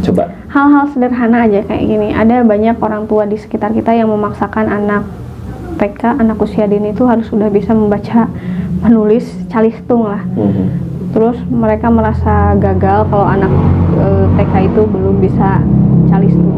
Coba. Hal-hal sederhana aja kayak gini. Ada banyak orang tua di sekitar kita yang memaksakan anak TK, anak usia dini itu harus sudah bisa membaca, menulis, calistung lah. Terus mereka merasa gagal kalau anak TK itu belum bisa calistung.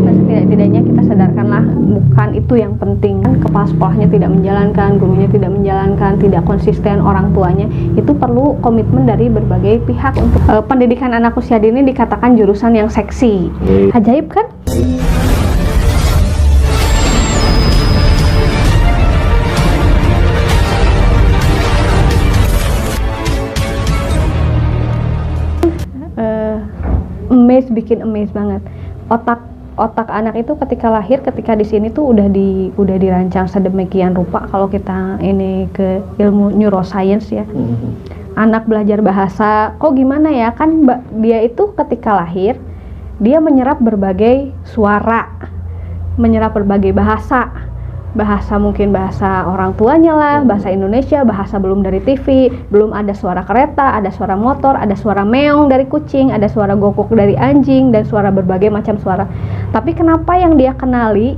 Nah, setidak-tidaknya kita sadarkanlah bukan itu yang penting. Kepala sekolahnya tidak menjalankan, gurunya tidak menjalankan, tidak konsisten orang tuanya. Itu perlu komitmen dari berbagai pihak untuk pendidikan anak usia dini dikatakan jurusan yang seksi. Ajaib kan? Bikin amazed banget. Otak anak itu ketika lahir, ketika di sini tuh udah dirancang sedemikian rupa. Kalau kita ini ke ilmu neuroscience ya, anak belajar bahasa, kok gimana ya, kan dia itu ketika lahir dia menyerap berbagai suara, menyerap berbagai bahasa mungkin bahasa orang tuanya lah, bahasa Indonesia, bahasa belum dari TV, belum ada suara kereta, ada suara motor, ada suara meong dari kucing, ada suara gokok dari anjing, dan suara berbagai macam suara. Tapi kenapa yang dia kenali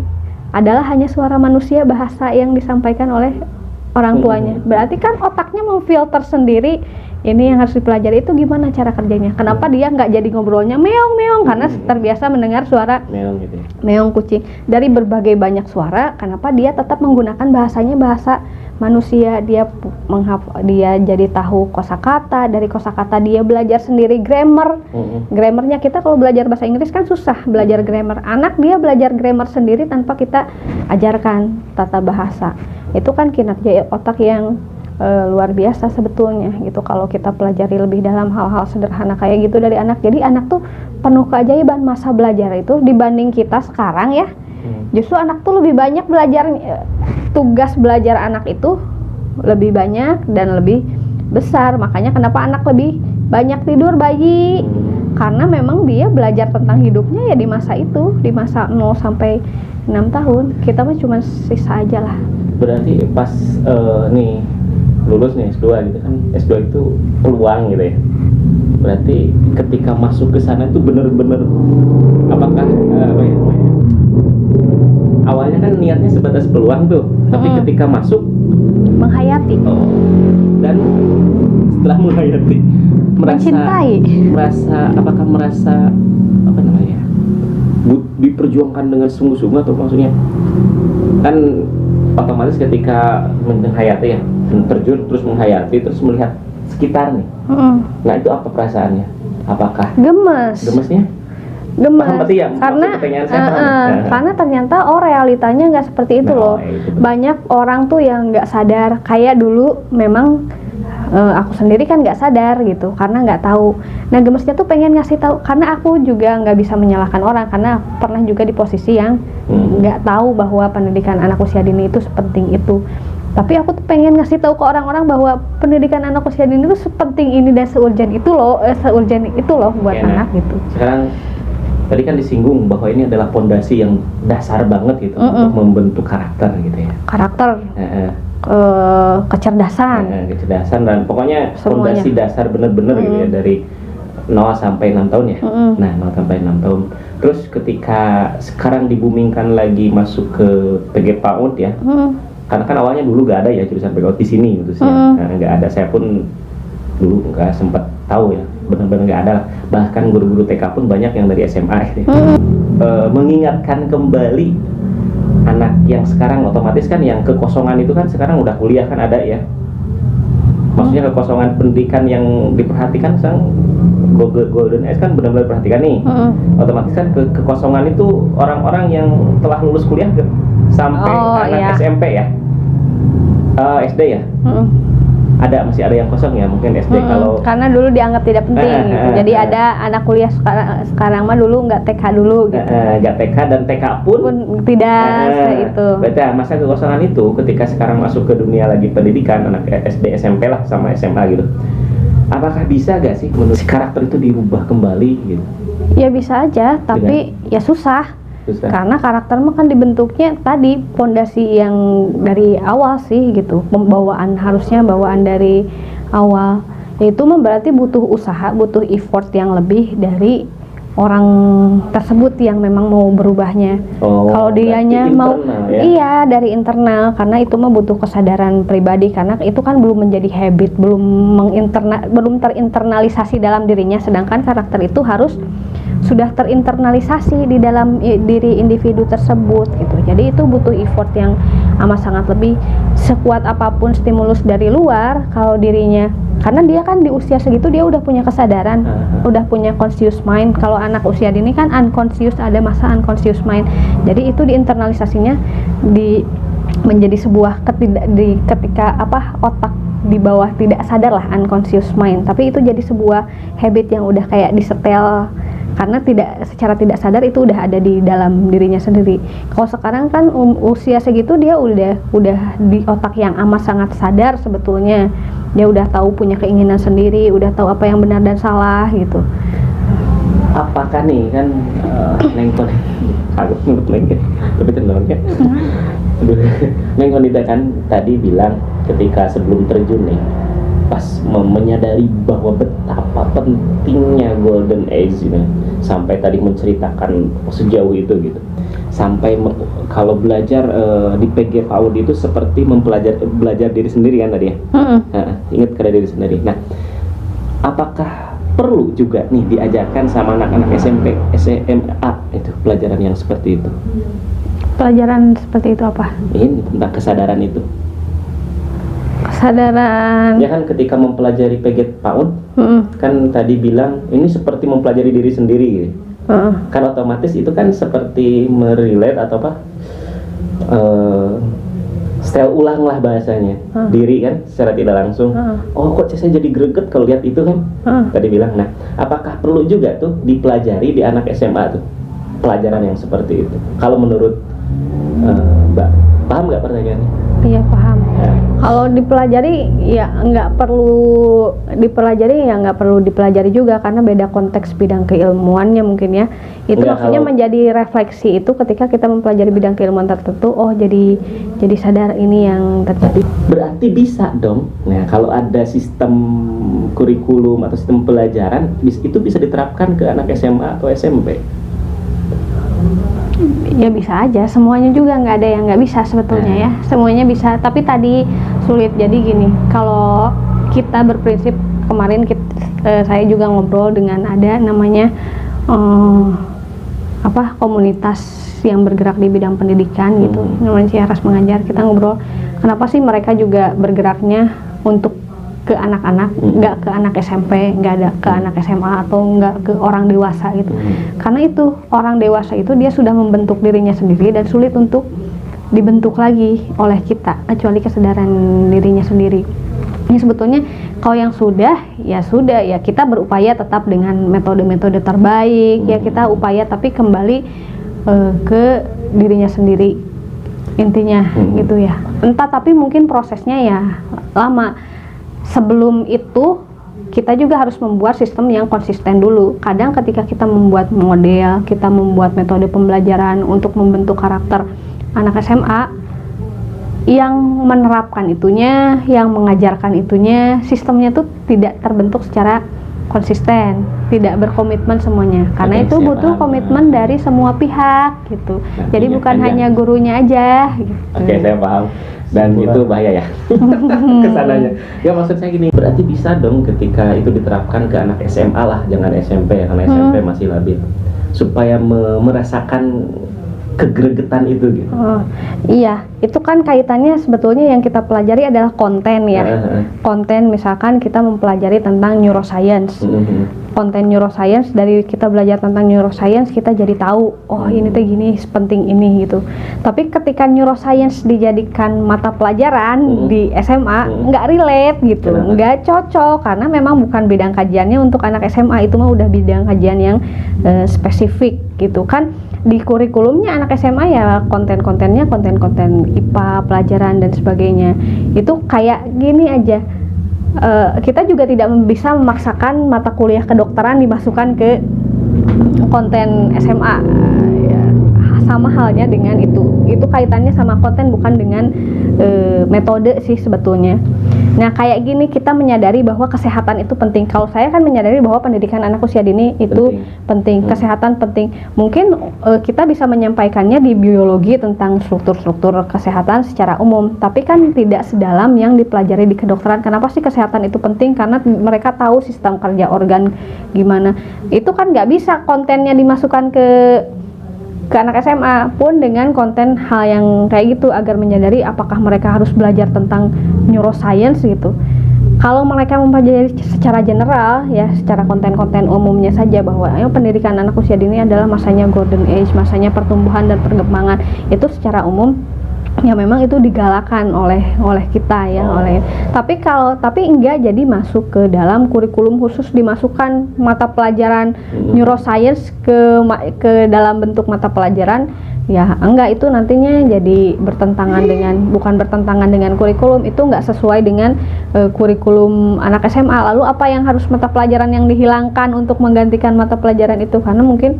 adalah hanya suara manusia, bahasa yang disampaikan oleh orang tuanya. Berarti kan otaknya memfilter sendiri. Ini yang harus dipelajari itu gimana cara kerjanya. Kenapa dia nggak jadi ngobrolnya meong-meong, karena terbiasa mendengar suara meong gitu ya. Meong kucing. Dari berbagai banyak suara, kenapa dia tetap menggunakan bahasanya bahasa manusia. Dia jadi tahu kosakata, dari kosakata dia belajar sendiri grammar. Grammarnya kita kalau belajar bahasa Inggris kan susah belajar grammar. Anak dia belajar grammar sendiri tanpa kita ajarkan tata bahasa. Itu kan kinerja otak yang luar biasa sebetulnya gitu kalau kita pelajari lebih dalam hal-hal sederhana kayak gitu dari anak. Jadi anak tuh penuh keajaiban masa belajar itu dibanding kita sekarang ya. Justru anak tuh lebih banyak belajar, tugas belajar anak itu lebih banyak dan lebih besar. Makanya kenapa anak lebih banyak tidur bayi, karena memang dia belajar tentang hidupnya ya di masa itu, di masa 0 sampai 6 tahun. Kita mah cuma sisa aja lah. Berarti pas nih lulus nih S2 gitu kan, S2 itu peluang gitu ya. Berarti ketika masuk ke sana itu bener-bener apakah awalnya kan niatnya sebatas peluang tuh, tapi ketika masuk menghayati. Dan setelah menghayati mencintai. merasa apa namanya? Diperjuangkan dengan sungguh-sungguh, atau maksudnya kan otomatis ketika menghayati ya, terjun terus menghayati terus melihat sekitar nih. Nah itu apa perasaannya? Apakah gemesnya? Gemes, ya, karena ternyata realitanya nggak seperti itu loh. Banyak orang tuh yang nggak sadar, kayak dulu memang aku sendiri kan nggak sadar gitu karena nggak tahu. Nah gemesnya tuh pengen ngasih tahu, karena aku juga nggak bisa menyalahkan orang karena pernah juga di posisi yang nggak tahu bahwa pendidikan anak usia dini itu sepenting itu. Tapi aku tuh pengen ngasih tahu ke orang-orang bahwa pendidikan anak usia dini itu sepenting ini dan seurgent itu loh buat anak gitu. Sekarang tadi kan disinggung bahwa ini adalah pondasi yang dasar banget gitu untuk membentuk karakter gitu ya. Karakter. Kecerdasan dan pokoknya fondasi dasar bener-bener gitu ya, dari 0 sampai 6 tahun ya. Nah 0 sampai 6 tahun. Terus ketika sekarang dibumingkan lagi masuk ke PG PAUD ya, karena kan awalnya dulu gak ada ya jurusan PAUD di sini gitu sih. Nggak ada, saya pun dulu nggak sempat tahu ya, benar-benar nggak ada lah. Bahkan guru-guru TK pun banyak yang dari SMA gitu ya. Mengingatkan kembali anak yang sekarang, otomatis kan yang kekosongan itu kan sekarang udah kuliah kan ada ya, maksudnya kekosongan pendidikan yang diperhatikan sekarang Golden Age kan benar-benar perhatikan nih. Otomatis kan kekosongan itu orang-orang yang telah lulus kuliah sampai anak SMP ya, SD ya. Masih ada yang kosong ya mungkin SD kalau karena dulu dianggap tidak penting gitu. Jadi ada anak kuliah sekarang mah dulu nggak TK dulu gitu. Nggak TK dan TK pun tidak itu. Berarti masa kekosongan itu ketika sekarang masuk ke dunia lagi pendidikan anak SD SMP lah sama SMA gitu. Apakah bisa gak sih menurut karakter itu dirubah kembali gitu? Ya bisa aja, tapi ya susah. Karena karakter mah kan dibentuknya tadi pondasi yang dari awal sih gitu, harusnya bawaan dari awal. Itu mah berarti butuh usaha, butuh effort yang lebih dari orang tersebut yang memang mau berubahnya. Kalau dianya mau, ya? Iya, dari internal, karena itu mah butuh kesadaran pribadi, karena itu kan belum menjadi habit, belum terinternalisasi dalam dirinya, sedangkan karakter itu harus sudah terinternalisasi di dalam diri individu tersebut gitu. Jadi itu butuh effort yang amat sangat lebih. Sekuat apapun stimulus dari luar, kalau dirinya, karena dia kan di usia segitu dia udah punya kesadaran, udah punya conscious mind. Kalau anak usia dini kan unconscious, ada masa unconscious mind. Jadi itu diinternalisasinya menjadi sebuah ketika otak di bawah tidak sadar lah, unconscious mind. Tapi itu jadi sebuah habit yang udah kayak disetel, karena secara tidak sadar itu udah ada di dalam dirinya sendiri. Kalau sekarang kan usia segitu dia udah di otak yang amat sangat sadar sebetulnya. Dia udah tahu, punya keinginan sendiri, udah tahu apa yang benar dan salah gitu. Apakah nih kan nengkon aku menurut tapi tenangnya nengkon kan tadi bilang ketika sebelum terjun nih, pas menyadari bahwa betapa pentingnya golden age ini, sampai tadi menceritakan sejauh itu gitu, sampai kalau belajar di PG PAUD itu seperti belajar diri sendiri kan tadi ya. Ingat kepada diri sendiri. Nah, apakah perlu juga nih diajarkan sama anak-anak SMP, SMA itu pelajaran yang seperti itu? Pelajaran seperti itu apa? Ini tentang kesadaran itu. Kesadaran. Ya kan ketika mempelajari PG PAUD, kan tadi bilang ini seperti mempelajari diri sendiri gitu. Kan otomatis itu kan seperti merelate atau apa? Setel ulang lah bahasanya. Diri kan secara tidak langsung. Oh kok saya jadi greget kalau lihat itu kan. Tadi bilang. Nah, apakah perlu juga tuh dipelajari di anak SMA tuh pelajaran yang seperti itu? Kalau menurut Mbak, paham nggak pertanyaannya? Iya, paham. Kalau dipelajari ya nggak perlu dipelajari juga, karena beda konteks bidang keilmuannya mungkin ya. Itu maksudnya menjadi refleksi itu ketika kita mempelajari bidang keilmuan tertentu. Oh jadi sadar ini yang terjadi. Berarti bisa dong. Nah kalau ada sistem kurikulum atau sistem pelajaran itu bisa diterapkan ke anak SMA atau SMP. Ya bisa aja, semuanya juga nggak ada yang nggak bisa sebetulnya ya, semuanya bisa. Tapi tadi sulit. Jadi gini, kalau kita berprinsip, kemarin saya juga ngobrol dengan ada namanya komunitas yang bergerak di bidang pendidikan gitu, namanya Ciaras Mengajar. Kita ngobrol kenapa sih mereka juga bergeraknya untuk ke anak-anak, nggak ke anak SMP, nggak ada ke anak SMA atau nggak ke orang dewasa gitu. Karena itu orang dewasa itu dia sudah membentuk dirinya sendiri dan sulit untuk dibentuk lagi oleh kita, kecuali kesadaran dirinya sendiri. Ini sebetulnya kalau yang sudah ya kita berupaya tetap dengan metode-metode terbaik, ya kita upaya tapi kembali ke dirinya sendiri intinya gitu ya. Entah, tapi mungkin prosesnya ya lama. Sebelum itu kita juga harus membuat sistem yang konsisten dulu. Kadang ketika kita membuat model, kita membuat metode pembelajaran untuk membentuk karakter anak SMA, yang menerapkan itunya, yang mengajarkan itunya, sistemnya tuh tidak terbentuk secara konsisten, tidak berkomitmen semuanya. Karena itu butuh komitmen dari semua pihak gitu. Jadi bukan hanya gurunya aja gitu. Oke, saya paham. Dan itu bahaya ya kesananya. Ya maksud saya gini, berarti bisa dong ketika itu diterapkan ke anak SMA lah, jangan SMP ya, karena SMP masih labil, supaya merasakan kegregetan itu gitu. Iya, itu kan kaitannya sebetulnya yang kita pelajari adalah konten ya. Konten, misalkan kita mempelajari tentang neuroscience. Konten neuroscience, dari kita belajar tentang neuroscience kita jadi tahu, oh ini tuh gini, penting ini gitu. Tapi ketika neuroscience dijadikan mata pelajaran di SMA, nggak relate gitu, nggak cocok, karena memang bukan bidang kajiannya untuk anak SMA. Itu mah udah bidang kajian yang spesifik gitu kan. Di kurikulumnya anak SMA ya konten-kontennya konten-konten IPA, pelajaran dan sebagainya. Itu kayak gini aja, kita juga tidak bisa memaksakan mata kuliah kedokteran dimasukkan ke konten SMA. Sama halnya dengan itu kaitannya sama konten, bukan dengan metode sih sebetulnya. Nah kayak gini kita menyadari bahwa kesehatan itu penting. Kalau saya kan menyadari bahwa pendidikan anak usia dini itu penting. Kesehatan penting. Mungkin kita bisa menyampaikannya di biologi tentang struktur-struktur kesehatan secara umum, tapi kan tidak sedalam yang dipelajari di kedokteran. Kenapa sih kesehatan itu penting? Karena mereka tahu sistem kerja organ gimana. Itu kan nggak bisa kontennya dimasukkan ke anak SMA pun dengan konten hal yang kayak gitu, agar menyadari apakah mereka harus belajar tentang neuroscience gitu. Kalau mereka mempelajari secara general ya, secara konten-konten umumnya saja bahwa pendidikan anak usia dini adalah masanya golden age, masanya pertumbuhan dan perkembangan, itu secara umum ya memang itu digalakan oleh kita ya, tapi enggak jadi masuk ke dalam kurikulum khusus, dimasukkan mata pelajaran neuroscience ke dalam bentuk mata pelajaran ya, enggak, itu nantinya jadi bukan bertentangan dengan kurikulum, itu enggak sesuai dengan kurikulum anak SMA. Lalu apa yang harus mata pelajaran yang dihilangkan untuk menggantikan mata pelajaran itu? Karena mungkin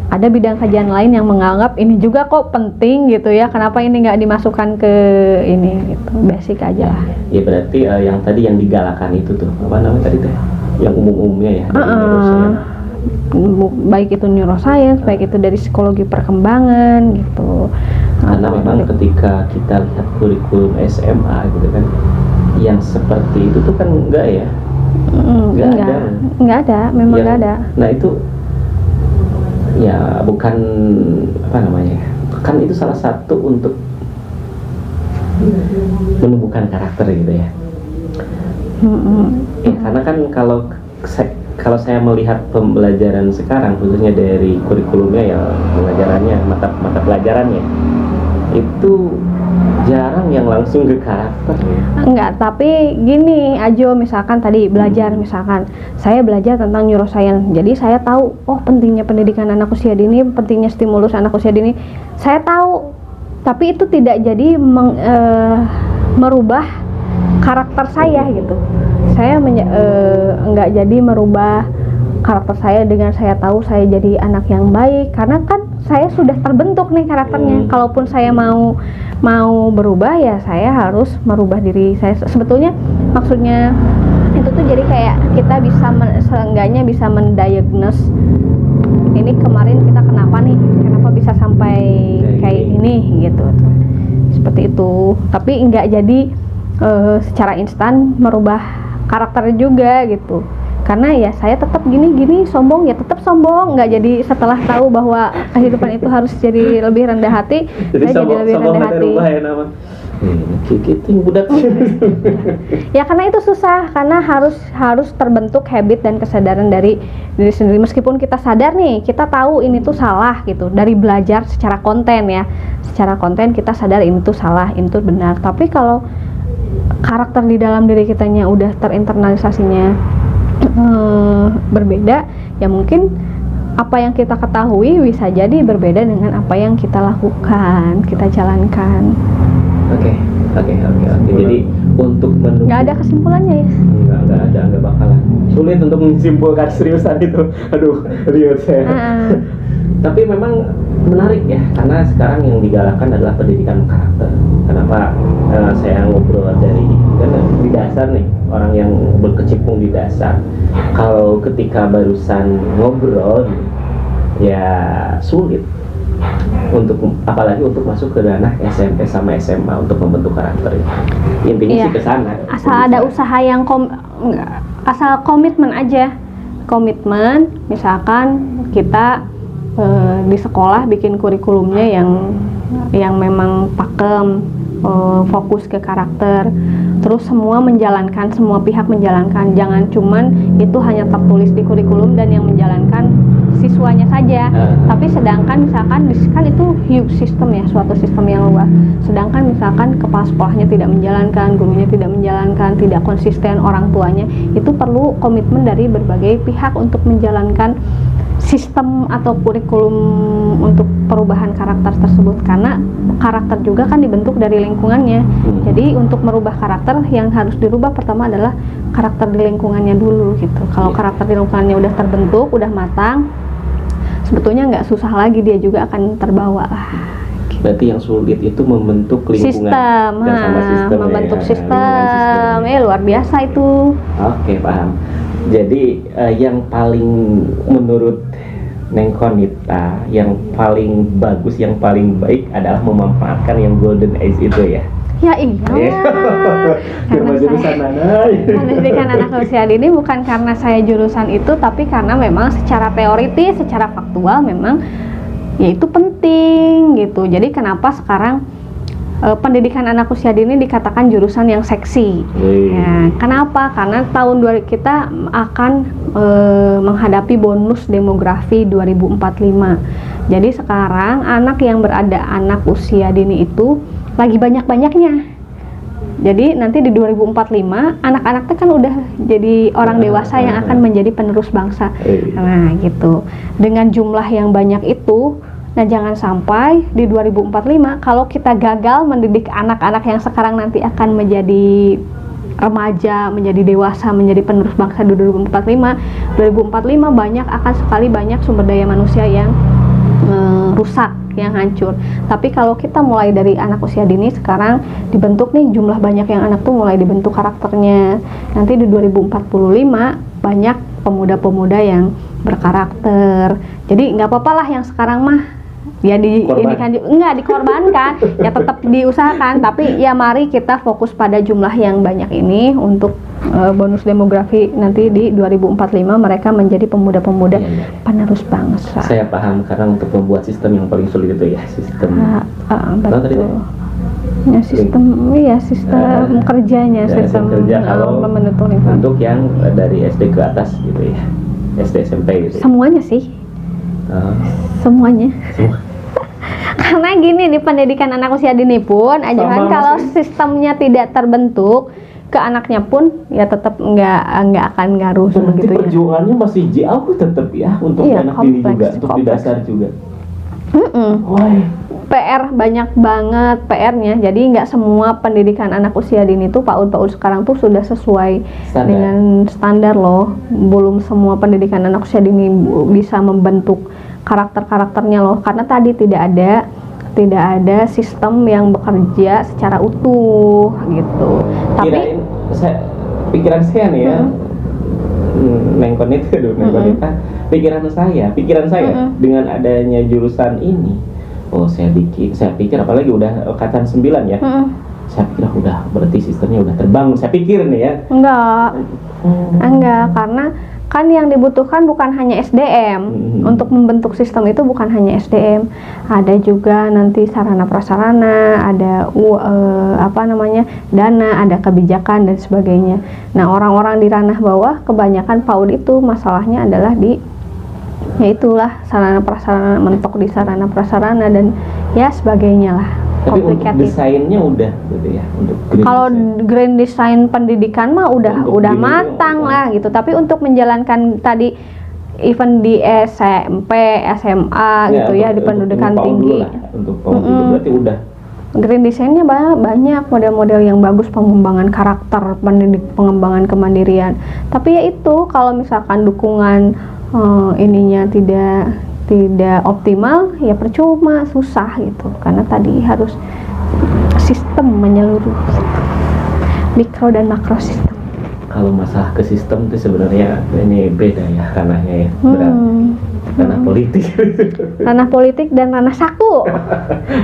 ada bidang kajian lain yang menganggap ini juga kok penting gitu ya, kenapa ini nggak dimasukkan ke ini gitu, basic aja lah. Ya berarti yang tadi yang digalakan itu tuh apa namanya tadi tuh, yang umum-umumnya ya, baik itu neuroscience, baik itu dari psikologi perkembangan gitu. Karena memang ketika kita lihat kurikulum SMA gitu kan, yang seperti itu tuh kan enggak ya, enggak ada, memang enggak ada. Nah itu ya bukan apa namanya, kan itu salah satu untuk menumbuhkan karakter gitu ya. Ya karena kan kalau saya melihat pembelajaran sekarang, khususnya dari kurikulumnya ya, mata pelajarannya itu jarang yang langsung ke karakter ya. Enggak, tapi gini Ajo, misalkan tadi belajar, misalkan saya belajar tentang neuroscience, jadi saya tahu pentingnya pendidikan anak usia dini, pentingnya stimulus anak usia dini, saya tahu, tapi itu tidak jadi merubah karakter saya gitu. Saya enggak jadi merubah karakter saya dengan saya tahu saya jadi anak yang baik, karena kan saya sudah terbentuk nih karakternya. Kalaupun saya mau berubah ya saya harus merubah diri saya. Sebetulnya maksudnya itu tuh jadi kayak kita bisa seenggaknya bisa mendiagnose ini kemarin kita kenapa bisa sampai kayak ini gitu, seperti itu. Tapi enggak jadi secara instan merubah karakter juga gitu. Karena ya saya tetap gini sombong ya tetap sombong, nggak jadi setelah tahu bahwa kehidupan itu harus jadi lebih rendah hati, saya jadi lebih rendah hati. Ya karena itu susah, karena harus terbentuk habit dan kesadaran dari diri sendiri. Meskipun kita sadar nih, kita tahu ini tuh salah gitu, dari belajar secara konten ya, secara konten kita sadar ini tuh salah, ini tuh benar. Tapi kalau karakter di dalam diri kitanya udah terinternalisasinya berbeda, ya mungkin apa yang kita ketahui bisa jadi berbeda dengan apa yang kita lakukan, kita jalankan. Oke. Jadi untuk menunggu, nggak ada kesimpulannya ya? Nggak bakalan sulit untuk menyimpulkan seriusan itu. Aduh, serius ya. Tapi memang menarik ya, karena sekarang yang digalakkan adalah pendidikan karakter. Kenapa saya ngobrol karena di dasar nih, orang yang berkecimpung di dasar, kalau ketika barusan ngobrol ya sulit apalagi untuk masuk ke ranah SMP sama SMA untuk membentuk karakter itu. Intinya sih ke sana. Asal ada usaha yang asal komitmen aja. Komitmen, misalkan kita di sekolah bikin kurikulumnya yang memang pakem, fokus ke karakter, terus semua pihak menjalankan, jangan cuman itu hanya tertulis di kurikulum dan yang menjalankan siswanya saja, tapi sedangkan misalkan kan itu huge system ya, suatu sistem yang luas, sedangkan misalkan kepala sekolahnya tidak menjalankan, gurunya tidak menjalankan, tidak konsisten, orang tuanya, itu perlu komitmen dari berbagai pihak untuk menjalankan sistem atau kurikulum untuk perubahan karakter tersebut, karena karakter juga kan dibentuk dari lingkungannya. Jadi untuk merubah karakter yang harus dirubah pertama adalah karakter di lingkungannya dulu gitu. Kalau karakter di lingkungannya udah terbentuk, udah matang, sebetulnya nggak susah lagi, dia juga akan terbawa lah. Berarti yang sulit itu membentuk lingkungan sistem, dan sama sistem membentuk ya, sistem, luar biasa itu. Oke, paham. Jadi yang paling menurut Neng Konita yang paling bagus, yang paling baik adalah memanfaatkan yang golden age itu ya. Ya iya. Karena jurusan mana? pendidikan anak usia dini bukan karena saya jurusan itu, tapi karena memang secara teoritis, secara faktual memang ya itu penting gitu. Jadi kenapa sekarang pendidikan anak usia dini dikatakan jurusan yang seksi? Ya, kenapa? Karena tahun kita akan menghadapi bonus demografi 2045. Jadi sekarang anak usia dini itu lagi banyak-banyaknya. Jadi nanti di 2045 anak-anak itu kan udah jadi orang dewasa yang akan menjadi penerus bangsa. Nah gitu. Dengan jumlah yang banyak itu, nah jangan sampai di 2045 kalau kita gagal mendidik anak-anak yang sekarang nanti akan menjadi remaja, menjadi dewasa, menjadi penerus bangsa di 2045 akan sekali banyak sumber daya manusia yang rusak, yang hancur. Tapi kalau kita mulai dari anak usia dini sekarang dibentuk nih, jumlah banyak yang anak tuh mulai dibentuk karakternya. Nanti di 2045 banyak pemuda-pemuda yang berkarakter. Jadi nggak apa-apa lah yang sekarang mah ya nggak dikorbankan, ya tetap diusahakan. Tapi ya mari kita fokus pada jumlah yang banyak ini untuk bonus demografi nanti di 2045 mereka menjadi pemuda-pemuda penerus bangsa. Saya paham, karena untuk membuat sistem yang paling sulit itu ya sistem. Betul. Ya sistem kerjanya, sistem kerja. Kalau untuk yang dari SD ke atas gitu ya, SD SMP gitu. Semuanya sih. Semuanya. Karena gini, di pendidikan anak usia dini pun ajaran kalau sistemnya tidak terbentuk ke anaknya pun ya tetap nggak akan ngaruh begitu ya. Perjuangannya masih jauh tetap ya untuk anak dini juga, untuk di dasar juga. PR banyak banget PR-nya. Jadi nggak semua pendidikan anak usia dini tuh PAUD sekarang tuh sudah sesuai dengan standar loh. Belum semua pendidikan anak usia dini bisa membentuk karakternya loh, karena tadi tidak ada sistem yang bekerja secara utuh gitu. Tapi pikiran saya nih ya, Neng Konita, pikiran saya dengan adanya jurusan ini, saya pikir apalagi udah angkatan 9 ya, saya pikir udah berarti sistemnya udah terbangun. Saya pikir nih ya. Enggak, karena kan yang dibutuhkan bukan hanya SDM. Untuk membentuk sistem itu bukan hanya SDM, ada juga nanti sarana prasarana, ada dana, ada kebijakan dan sebagainya. Nah, orang-orang di ranah bawah kebanyakan PAUD itu masalahnya adalah yaitulah sarana prasarana, mentok di sarana prasarana dan ya sebagainya lah. Tapi untuk desainnya udah gitu ya, untuk kalau grand design pendidikan mah udah matang lah gitu. Tapi untuk menjalankan tadi even di SMP, SMA gitu ya, di pendidikan tinggi untuk berarti udah grand design-nya banyak model-model yang bagus, pengembangan karakter, pengembangan kemandirian. Tapi ya itu kalau misalkan dukungan ininya tidak optimal, ya percuma, susah gitu. Karena tadi harus sistem menyeluruh, mikro dan makro sistem. Kalau masalah ke sistem itu sebenarnya ini beda ya ranahnya ya, ranah politik. Ranah politik dan ranah saku.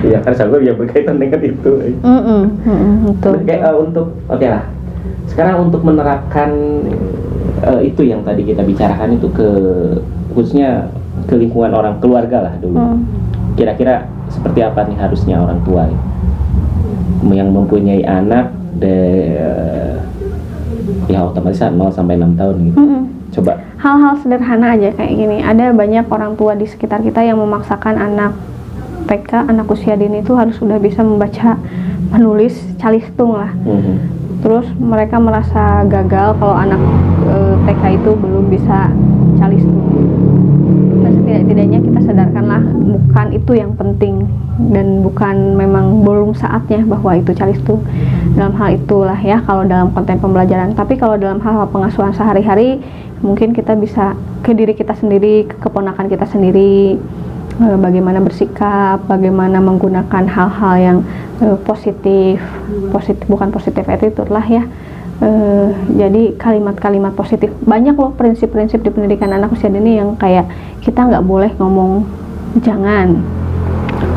Iya kan, saku ya berkaitan dengan itu. Betul. Oke lah. Sekarang untuk menerapkan itu yang tadi kita bicarakan itu khususnya ke lingkungan orang keluarga lah dulu. Kira-kira seperti apa nih harusnya orang tua yang mempunyai anak ya otomatis 0 sampai 6 tahun gitu. Coba hal-hal sederhana aja kayak gini. Ada banyak orang tua di sekitar kita yang memaksakan anak TK, anak usia dini itu harus sudah bisa membaca, menulis, calistung lah. Terus mereka merasa gagal kalau anak TK itu belum bisa calistung. Setidak-tidaknya kita sadarkanlah bukan itu yang penting dan bukan memang belum saatnya bahwa itu calistung. Dalam hal itulah ya kalau dalam konten pembelajaran. Tapi kalau dalam hal pengasuhan sehari-hari mungkin kita bisa ke diri kita sendiri, ke keponakan kita sendiri, bagaimana bersikap, bagaimana menggunakan hal-hal yang positif bukan positif attitude lah ya. Jadi kalimat-kalimat positif, banyak loh prinsip-prinsip di pendidikan anak usia dini yang kayak kita nggak boleh ngomong jangan.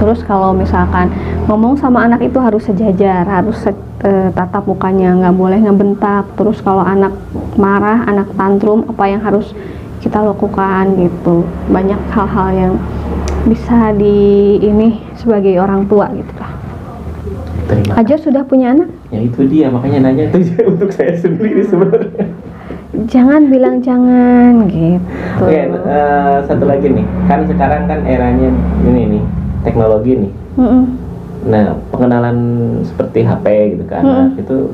Terus kalau misalkan ngomong sama anak itu harus sejajar, harus tatap mukanya, nggak boleh ngebentak. Terus kalau anak marah, anak tantrum, apa yang harus kita lakukan gitu. Banyak hal-hal yang bisa ini sebagai orang tua gitu lah. Aja sudah punya anak? Ya itu dia, makanya nanya itu untuk saya sendiri sebenarnya. Jangan bilang jangan gitu. Oke, satu lagi nih, kan sekarang kan eranya ini nih teknologi nih. Nah, pengenalan seperti HP gitu kan, itu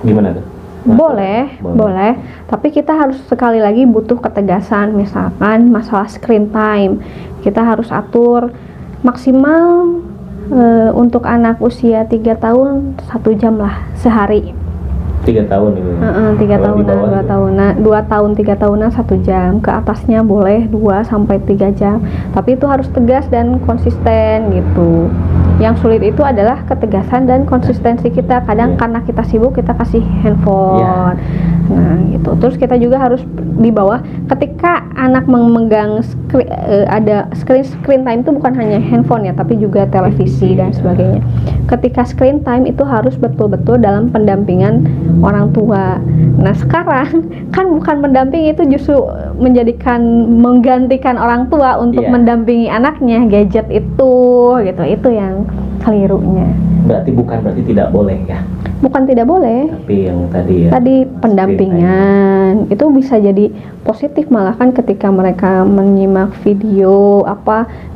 gimana tuh? Boleh. Tapi kita harus sekali lagi butuh ketegasan. Misalkan masalah screen time, kita harus atur maksimal untuk anak usia 3 tahun 1 jam lah sehari. 3 tahun itu. 3 tahunan, 2 tahun 3 tahunan 1 jam. Ke atasnya boleh 2 sampai 3 jam. Tapi itu harus tegas dan konsisten gitu. Yang sulit itu adalah ketegasan dan konsistensi kita. Kadang karena kita sibuk kita kasih handphone. Nah, gitu. Terus kita juga harus di bawah ketika anak memegang ada screen time itu bukan hanya handphone ya, tapi juga televisi dan sebagainya. Ketika screen time itu harus betul-betul dalam pendampingan orang tua. Nah, sekarang kan bukan mendampingi, itu justru menggantikan orang tua untuk mendampingi anaknya, gadget itu gitu. Itu yang kelirunya. Berarti tidak boleh ya? Bukan tidak boleh. Tapi yang tadi ya. Tadi pendampingan itu bisa jadi positif, malah kan ketika mereka menyimak video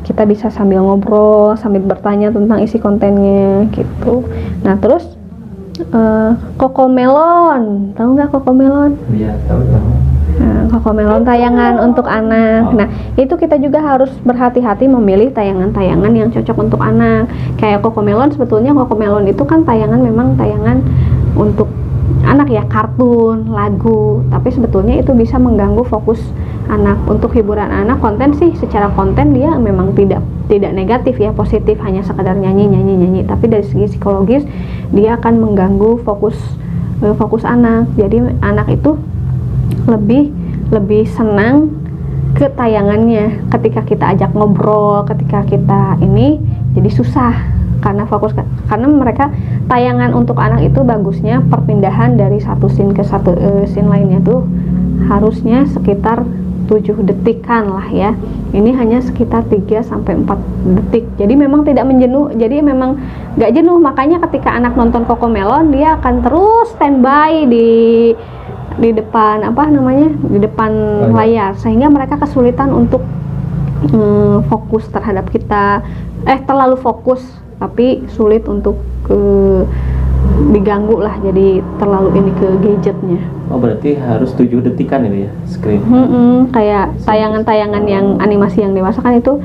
kita bisa sambil ngobrol, sambil bertanya tentang isi kontennya gitu. Nah, terus Cocomelon, tahu nggak Cocomelon? Iya, tahu. Nah, Cocomelon tayangan untuk anak. Nah, itu kita juga harus berhati-hati memilih tayangan-tayangan yang cocok untuk anak. Kayak Cocomelon, sebetulnya Cocomelon itu kan memang tayangan untuk anak ya, kartun, lagu. Tapi sebetulnya itu bisa mengganggu fokus anak. Untuk hiburan anak, konten sih secara konten dia memang tidak negatif ya, positif, hanya sekadar nyanyi. Tapi dari segi psikologis dia akan mengganggu fokus anak. Jadi anak itu lebih senang ke tayangannya. Ketika kita ajak ngobrol, ketika kita jadi susah karena mereka tayangan untuk anak itu bagusnya perpindahan dari satu scene ke satu scene lainnya tuh harusnya sekitar 7 detikan lah ya. Ini hanya sekitar 3 sampai 4 detik. Jadi memang tidak jadi memang nggak jenuh. Makanya ketika anak nonton Cocomelon, dia akan terus standby di depan di depan layar, sehingga mereka kesulitan untuk fokus terhadap kita, terlalu fokus tapi sulit untuk diganggu lah, jadi terlalu ke gadgetnya. Oh, berarti harus 7 detikan itu ya screen. Kayak tayangan-tayangan yang animasi yang dewasa kan itu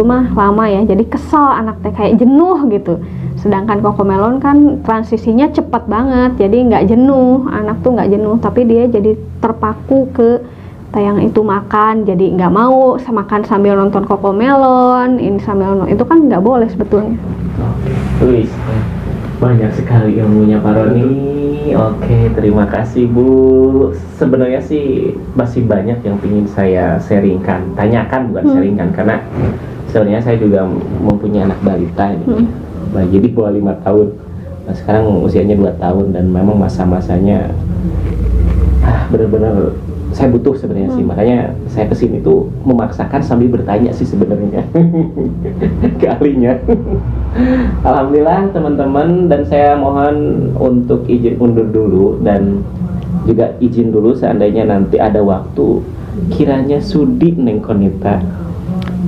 mah lama ya, jadi kesel anak teh, kayak jenuh gitu. Sedangkan Cocomelon kan transisinya cepat banget, jadi nggak jenuh, anak tuh nggak jenuh, tapi dia jadi terpaku ke tayangan itu, makan jadi nggak mau makan sambil nonton Cocomelon, ini sambil nonton, itu kan nggak boleh sebetulnya. Wih, banyak sekali ilmunya Pak Roni. Oke, terima kasih Bu. Sebenarnya sih masih banyak yang ingin saya tanyakan sharingkan, karena sebenarnya saya juga mempunyai anak balita ini. Jadi di bawah 5 tahun. Nah, sekarang usianya 2 tahun dan memang masa-masanya benar-benar saya butuh sebenarnya sih. Makanya saya kesini tuh memaksakan sambil bertanya sih sebenarnya ke ahlinya. Alhamdulillah teman-teman, dan saya mohon untuk izin undur dulu dan juga izin dulu seandainya nanti ada waktu kiranya sudi Neng Konita.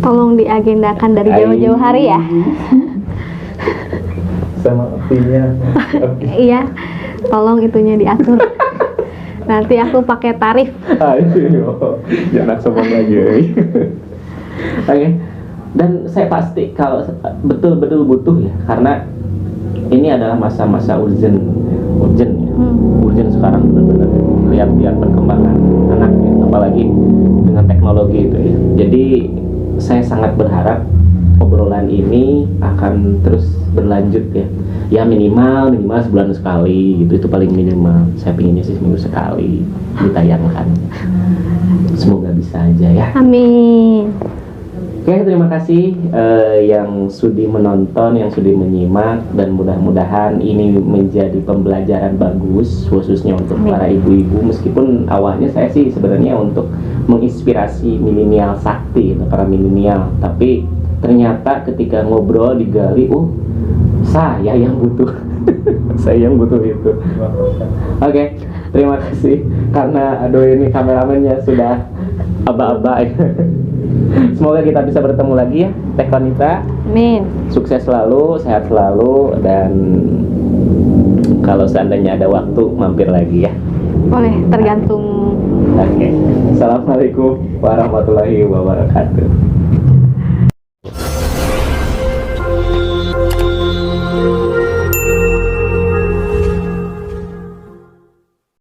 Tolong diagendakan dari jauh-jauh hari ya. Sama apinya. Iya, tolong itunya diatur. Nanti aku pakai tarif. Jangan sombong lagi. Oke. Dan saya pasti kalau betul-betul butuh ya, karena ini adalah masa-masa urgent ya. Urgent sekarang benar-benar lihat perkembangan anak ya, apalagi dengan teknologi itu ya. Jadi saya sangat berharap obrolan ini akan terus berlanjut ya. Ya minimal sebulan sekali gitu, itu paling minimal. Saya pinginnya sih seminggu sekali ditayangkan. Semoga bisa aja ya. Amin. Oke, terima kasih yang sudi menonton, yang sudi menyimak, dan mudah-mudahan ini menjadi pembelajaran bagus khususnya untuk para ibu-ibu. Meskipun awalnya saya sih sebenarnya untuk menginspirasi milenial sakti, para milenial, tapi ternyata ketika ngobrol digali, saya yang butuh saya yang butuh itu. Oke, terima kasih karena aduh ini kameramennya sudah aba-aba. Semoga kita bisa bertemu lagi ya, Teh Konita. Amin. Sukses selalu, sehat selalu, dan kalau seandainya ada waktu mampir lagi ya. Boleh, tergantung. Oke. Assalamualaikum warahmatullahi wabarakatuh.